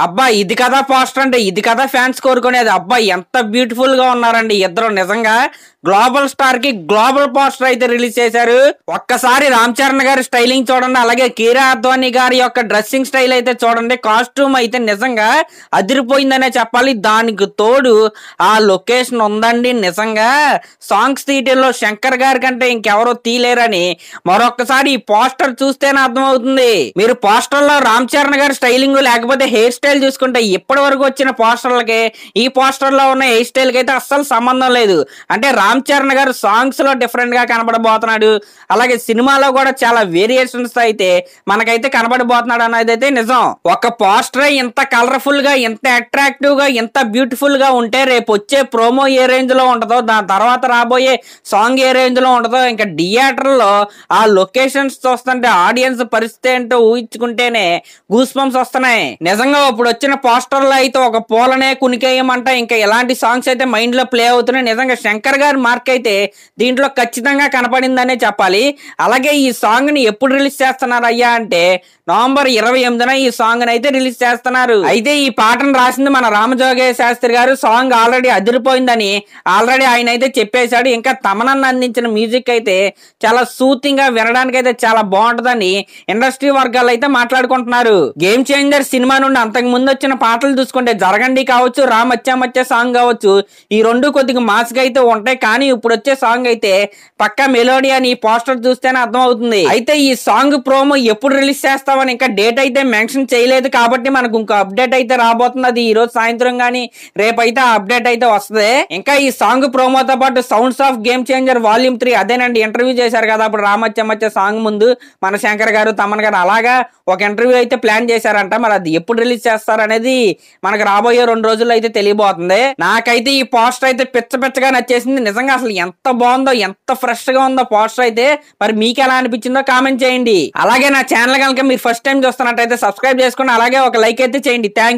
అబ్బా ఇది కదా పోస్టర్ అంటే, ఇది కదా ఫ్యాన్స్ కోరుకునేది. అబ్బా ఎంత బ్యూటిఫుల్ గా ఉన్నారండి ఇద్దరు. నిజంగా గ్లోబల్ స్టార్ కి గ్లోబల్ పోస్టర్ అయితే రిలీజ్ చేశారు. ఒక్కసారి రామ్ చరణ్ గారి స్టైలింగ్ చూడండి, అలాగే కీరా అద్వానీ గారి యొక్క డ్రెస్సింగ్ స్టైల్ అయితే చూడండి. కాస్ట్యూమ్ అయితే నిజంగా అదిరిపోయిందనే చెప్పాలి. దానికి తోడు ఆ లొకేషన్ ఉందండి. నిజంగా సాంగ్స్ తీయటంలో శంకర్ గారి కంటే ఇంకెవరో తీయలేరని మరొకసారి ఈ పోస్టర్ చూస్తేనే అర్థమవుతుంది. మీరు పోస్టర్ లో రామ్ చరణ్ గారి స్టైలింగ్ లేకపోతే హెయిర్ స్టైల్ చూసుకుంటే ఇప్పటి వరకు వచ్చిన పోస్టర్లకి ఈ పోస్టర్ లో ఉన్న హెయిర్ స్టైల్ కి అయితే అస్సలు సంబంధం లేదు. అంటే రామ్ చరణ్ గారు సాంగ్స్ లో డిఫరెంట్ గా కనబడబోతున్నాడు, అలాగే సినిమాలో కూడా చాలా వేరియేషన్స్ అయితే మనకైతే కనబడబోతున్నాడు అనేది అయితే నిజం. ఒక పోస్టర్ ఇంత కలర్ఫుల్ గా, ఇంత అట్రాక్టివ్ గా, ఇంత బ్యూటిఫుల్ గా ఉంటే రేపు వచ్చే ప్రోమో ఏ రేంజ్ లో ఉంటుందో, దాని తర్వాత రాబోయే సాంగ్ ఏ రేంజ్ లో ఉంటుందో, ఇంకా థియేటర్ లో ఆ లొకేషన్స్ చూస్తుంటే ఆడియన్స్ పరిస్థితి ఏంటో ఊహించుకుంటేనే గూస్ బంప్స్ వస్తున్నాయి. నిజంగా ఇప్పుడు వచ్చిన పోస్టర్ లో అయితే ఒక పూలనే కునికేయమంట ఇంకా ఇలాంటి సాంగ్స్ అయితే మైండ్ లో ప్లే అవుతున్నాయి. నిజంగా శంకర్ గారి మార్క్ అయితే దీంట్లో ఖచ్చితంగా కనపడిందనే చెప్పాలి. అలాగే ఈ సాంగ్ ని ఎప్పుడు రిలీజ్ చేస్తున్నారు అయ్యా అంటే నవంబర్ 28న ఈ సాంగ్ అయితే రిలీజ్ చేస్తున్నారు. అయితే ఈ పాటను రాసింది మన రామజోగయ్య శాస్త్రి గారు. సాంగ్ ఆల్రెడీ అదిరిపోయిందని ఆల్రెడీ ఆయన అయితే చెప్పేశాడు. ఇంకా తమనన్న అందించిన మ్యూజిక్ అయితే చాలా సూతింగ్ గా వినడానికి అయితే చాలా బాగుంటదని ఇండస్ట్రీ వర్గాలు అయితే మాట్లాడుకుంటున్నారు. గేమ్ చేంజర్ సినిమా నుండి అంతకు ముందు వచ్చిన పాటలు చూసుకుంటే జరగండి కావచ్చు, రామ్ అచ్చా మచ్చా సాంగ్ కావచ్చు, ఈ రెండు కొద్దిగా మాస్ గా అయితే ఉంటాయి. కానీ ఇప్పుడు వచ్చే సాంగ్ అయితే పక్కా మెలోడీ అని ఈ పోస్టర్ చూస్తేనే అర్థం అవుతుంది. అయితే ఈ సాంగ్ ప్రోమో ఎప్పుడు రిలీజ్ చేస్తామని ఇంకా డేట్ అయితే మెన్షన్ చేయలేదు కాబట్టి మనకు ఇంకో అప్డేట్ అయితే రాబోతుంది. అది ఈ రోజు సాయంత్రం గానీ రేపైతే ఆ అప్డేట్ అయితే వస్తుంది. ఇంకా ఈ సాంగ్ ప్రోమోతో పాటు sounds of game changer volume 3 అదేనండి ఇంటర్వ్యూ చేశారు కదా అప్పుడు రామచ్చ సాంగ్ ముందు మన శంకర్ గారు, తమన్ గారు అలాగా ఒక ఇంటర్వ్యూ అయితే ప్లాన్ చేశారంట. మరి అది ఎప్పుడు రిలీజ్ చేస్తారు అనేది మనకు రాబోయే 2 రోజుల్లో అయితే తెలియబోతుంది. నాకైతే ఈ పోస్టర్ అయితే పిచ్చగా నచ్చేసింది. నిజంగా అసలు ఎంత బాగుందో, ఎంత ఫ్రెష్ గా ఉందో పోస్టర్ అయితే. మరి మీకు ఎలా అనిపించిందో కామెంట్ చేయండి. అలాగే నా ఛానల్ కనుక మీరు ఫస్ట్ టైం చూస్తున్నట్టయితే సబ్స్క్రైబ్ చేసుకోండి, అలాగే ఒక లైక్ అయితే చేయండి. Thank you.